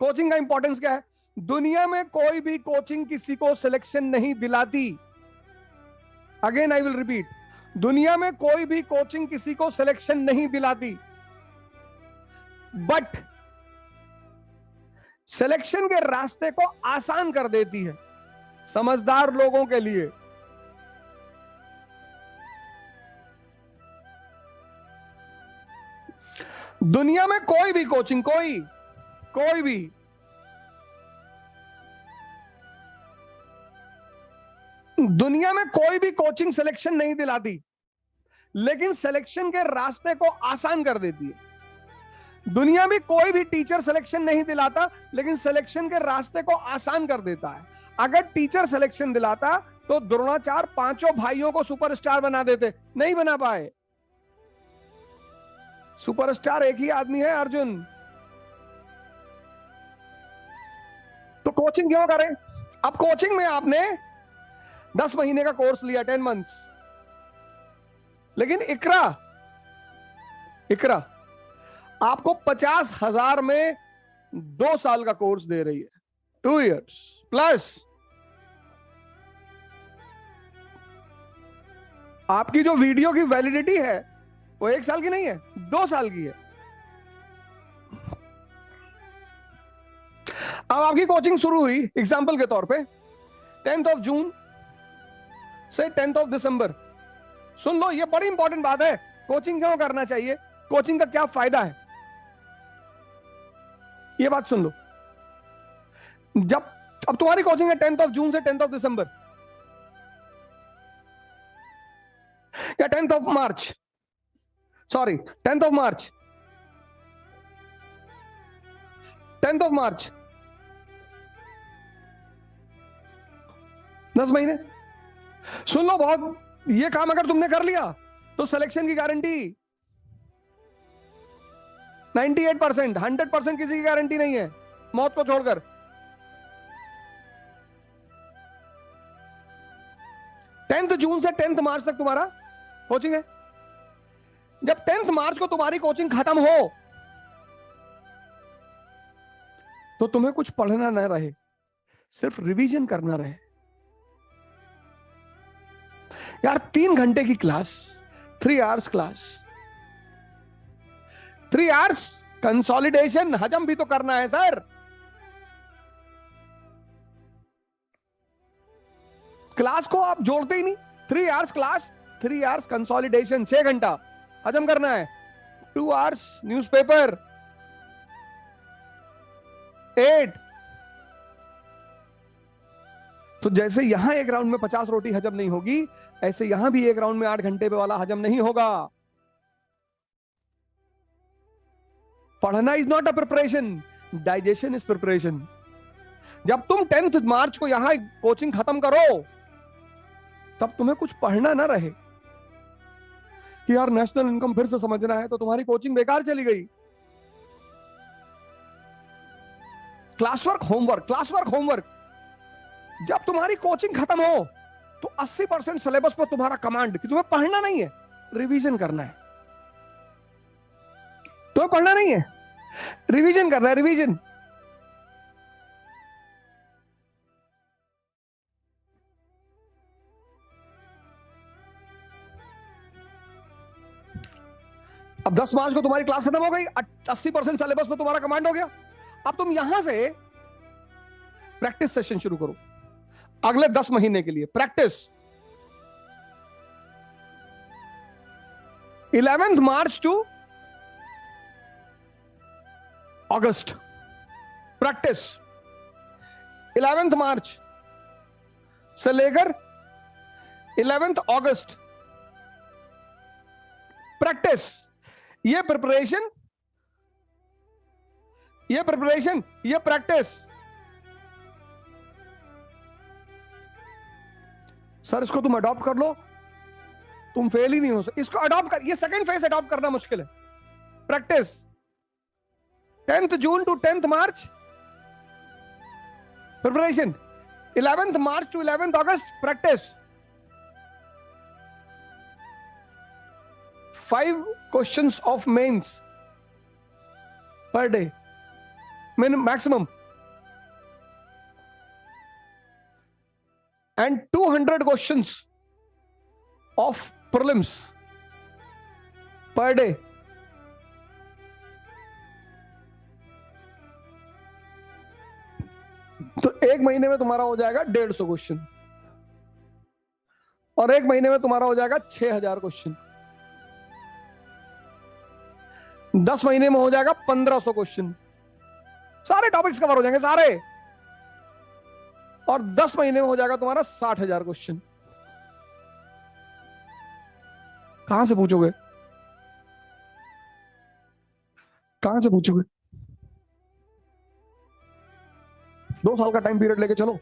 Coaching का importance क्या है? दुनिया में कोई भी कोचिंग किसी को सिलेक्शन नहीं दिलाती। अगेन आई विल रिपीट, दुनिया में कोई भी कोचिंग किसी को सिलेक्शन नहीं दिलाती, बट सिलेक्शन के रास्ते को आसान कर देती है समझदार लोगों के लिए। दुनिया में कोई भी कोचिंग, कोई भी दुनिया में कोई भी कोचिंग सिलेक्शन नहीं दिलाती, लेकिन सिलेक्शन के रास्ते को आसान कर देती है। दुनिया में कोई भी टीचर सिलेक्शन नहीं दिलाता, लेकिन सिलेक्शन के रास्ते को आसान कर देता है। अगर टीचर सिलेक्शन दिलाता तो द्रोणाचार्य पांचों भाइयों को सुपरस्टार बना देते, नहीं बना पाए। सुपरस्टार एक ही आदमी है, अर्जुन। तो कोचिंग क्यों करें? अब कोचिंग में आपने 10 महीने का कोर्स लिया, 10 मंथ्स, लेकिन इकरा आपको 50,000 में 2 साल का कोर्स दे रही है, 2 years प्लस। आपकी जो वीडियो की वैलिडिटी है वो 1 साल की नहीं है, 2 साल की है। अब आपकी कोचिंग शुरू हुई, एग्जाम्पल के तौर पे 10th of June से 10th of December। सुन लो, ये बड़ी इंपॉर्टेंट बात है। कोचिंग क्यों करना चाहिए, कोचिंग का क्या फायदा है, ये बात सुन लो। जब अब तुम्हारी कोचिंग है 10th of June से 10th of December या 10th of March, sorry 10th of March, 10th of March, 10 महीने। सुन लो, बहुत ये काम अगर तुमने कर लिया तो सिलेक्शन की गारंटी 98%, 100% किसी की गारंटी नहीं है, मौत को छोड़कर। टेंथ जून से 10th मार्च तक तुम्हारा कोचिंग है। जब 10th मार्च को तुम्हारी कोचिंग खत्म हो तो तुम्हें कुछ पढ़ना न रहे, सिर्फ रिवीजन करना रहे। यार 3 घंटे की class, 3 hours class, 3 hours consolidation, हजम भी तो करना है सर। क्लास को आप जोड़ते ही नहीं। 3 hours क्लास, 3 hours कंसोलिडेशन, 6 घंटा हजम करना है। 2 hours न्यूज़पेपर, 8। तो जैसे यहां एक राउंड में 50 रोटी हजम नहीं होगी, ऐसे यहां भी एक राउंड में 8 घंटे पे वाला हजम नहीं होगा। पढ़ना is not a preparation, digestion is preparation. जब तुम 10th मार्च को यहां कोचिंग खत्म करो तब तुम्हें कुछ पढ़ना ना रहे कि यार नेशनल इनकम फिर से समझना है, तो तुम्हारी कोचिंग बेकार चली गई। Class work homework. जब तुम्हारी कोचिंग खत्म हो तो 80% सिलेबस पर तुम्हारा कमांड कि तुम्हें पढ़ना नहीं है, रिवीजन करना है। तुम्हें पढ़ना नहीं है, रिवीजन करना है, रिवीजन। अब 10 मार्च को तुम्हारी क्लास खत्म हो गई, 80% सिलेबस पर तुम्हारा कमांड हो गया। अब तुम यहां से प्रैक्टिस सेशन शुरू करो अगले 10 महीने के लिए। Practice 11th March to August, practice 11th मार्च से लेकर 11th अगस्त, प्रैक्टिस। ये प्रिपरेशन, ये प्रैक्टिस। सर इसको तुम अडॉप्ट कर लो, तुम फेल ही नहीं हो सकते। इसको अडॉप्ट कर, ये सेकंड फेज अडॉप्ट करना मुश्किल है। Practice 10th June to 10th March preparation, 11th March to 11th August practice. 5 questions of mains per day, maximum, and 200 questions of prelims per day. तो एक महीने में तुम्हारा हो जाएगा 150 क्वेश्चन, और एक महीने में तुम्हारा हो जाएगा 6000 क्वेश्चन। 10 महीने में हो जाएगा 1500 क्वेश्चन, सारे टॉपिक्स कवर हो जाएंगे सारे, और 10 महीने में हो जाएगा तुम्हारा 60,000 क्वेश्चन। कहां से पूछोगे, कहां से पूछोगे? 2 साल का टाइम पीरियड लेके चलो।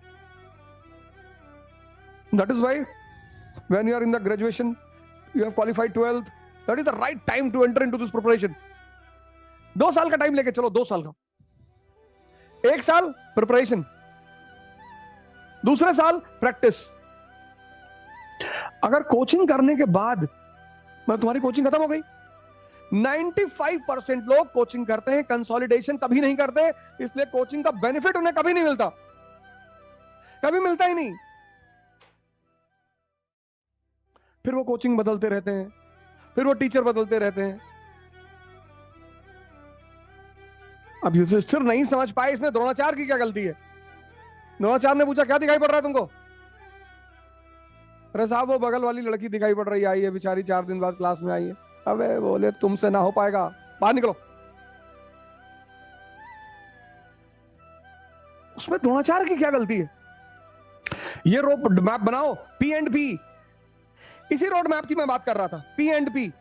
That is why when you are in the graduation, you have qualified 12th, that is the right time to enter into this preparation. 2 साल का टाइम लेके चलो, 2 साल का। 1 साल प्रिपरेशन, दूसरे साल प्रैक्टिस। अगर कोचिंग करने के बाद मतलब तुम्हारी कोचिंग खत्म हो गई, 95% लोग कोचिंग करते हैं, कंसोलिडेशन कभी नहीं करते, इसलिए कोचिंग का बेनिफिट उन्हें कभी नहीं मिलता, कभी मिलता ही नहीं। फिर वो कोचिंग बदलते रहते हैं, फिर वो टीचर बदलते रहते हैं। अब युधिष्ठिर नहीं समझ पाए इसमें द्रोणाचार्य की क्या गलती है। द्रोणाचार्य ने पूछा क्या दिखाई पड़ रहा है तुमको? अरे साहब वो बगल वाली लड़की दिखाई पड़ रही, आई है बेचारी, 4 दिन बाद क्लास में आई है। अबे बोले तुमसे ना हो पाएगा, बाहर निकलो। उसमें द्रोणाचार्य की क्या गलती है? ये रोड मैप बनाओ, पी एंड पी, इसी रोड मैप की मैं बात कर रहा था, P and P.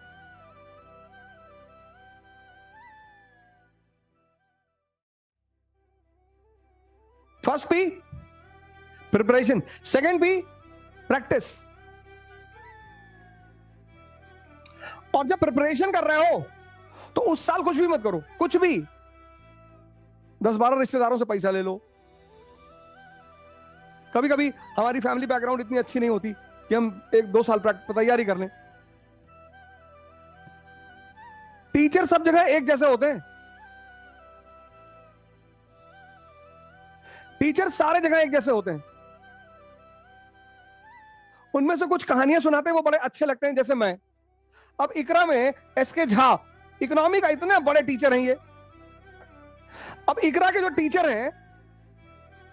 First P preparation, second P practice. और जब प्रिपरेशन कर रहे हो तो उस साल कुछ भी मत करो, कुछ भी। 10-12 रिश्तेदारों से पैसा ले लो। कभी कभी हमारी फैमिली बैकग्राउंड इतनी अच्छी नहीं होती कि हम 1-2 साल तैयारी कर लें। टीचर सब जगह एक जैसे होते हैं, टीचर सारे जगह एक जैसे होते हैं। उनमें से कुछ कहानियां सुनाते हैं, वो बड़े अच्छे लगते हैं, जैसे मैं। अब इकरा में एसके झा इकोनॉमी का इतने बड़े टीचर हैं ये। अब इकरा के जो टीचर हैं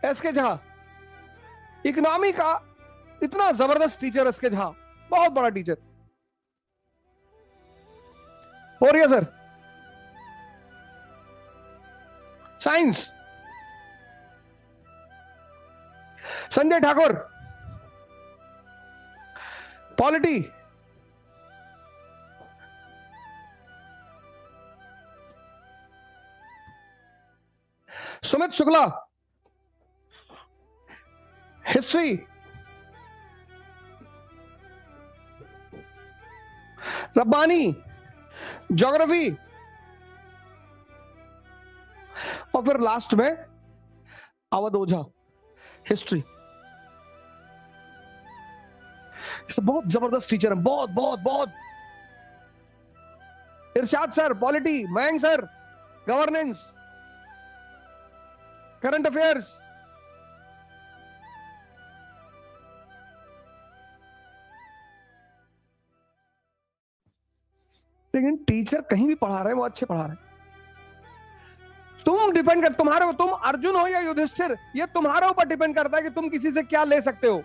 एसके झा, इकोनॉमी का इतना जबरदस्त टीचर एसके झा, बहुत बड़ा टीचर। हो रही है sir? Science Sanjay Thakur, polity Sumit Shukla, history Rabbani, geography, और फिर लास्ट में अवध ओझा, हिस्ट्री। बहुत जबरदस्त टीचर है, बहुत बहुत बहुत। Irshad sir polity, Mayank sir governance, current affairs. लेकिन टीचर कहीं भी पढ़ा रहे हैं, वो अच्छे पढ़ा रहे हैं। तुम डिपेंड कर, तुम्हारे, तुम अर्जुन हो या युधिष्ठिर, ये तुम्हारे ऊपर डिपेंड करता है कि तुम किसी से क्या ले सकते हो।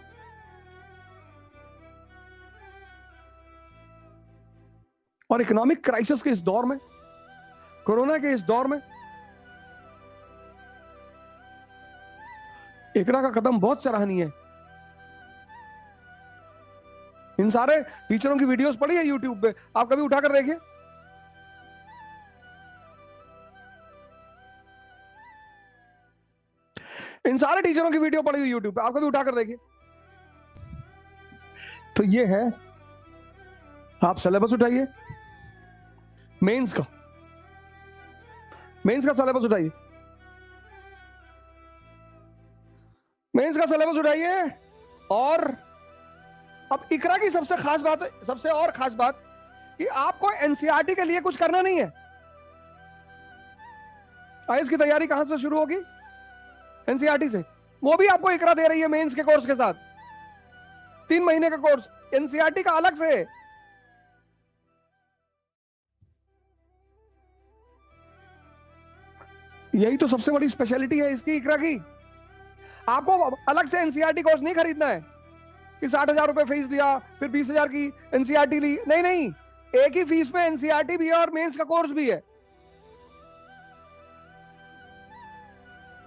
और इकोनॉमिक क्राइसिस के इस दौर में, कोरोना के इस दौर में, इकरा का कदम बहुत सराहनीय है। इन सारे टीचरों की वीडियोस पड़ी है यूट्यूब पे, आप कभी उठाकर देखिए। इन सारे टीचरों की वीडियो पड़ी हुई यूट्यूब पे, आप कभी उठाकर देखिए। तो ये है, आप सिलेबस उठाइए, मेंस का, मेंस का सिलेबस उठाइए, मेंस का सिलेबस उठाइए। और अब इकरा की सबसे खास बात, सबसे और खास बात, कि आपको एनसीईआरटी के लिए कुछ करना नहीं है। आईएएस की तैयारी कहां से शुरू होगी? एनसीईआरटी से। वो भी आपको इकरा दे रही है मेंस के कोर्स के साथ, 3 महीने का कोर्स एनसीईआरटी का अलग से। यही तो सबसे बड़ी स्पेशलिटी है इसकी, इकरा की। आपको अलग से एनसीईआरटी कोर्स नहीं खरीदना है कि 60,000 रुपए फीस दिया फिर 20,000 की एनसीईआरटी ली। नहीं नहीं, एक ही फीस में एनसीईआरटी भी है और मेंस का कोर्स भी है।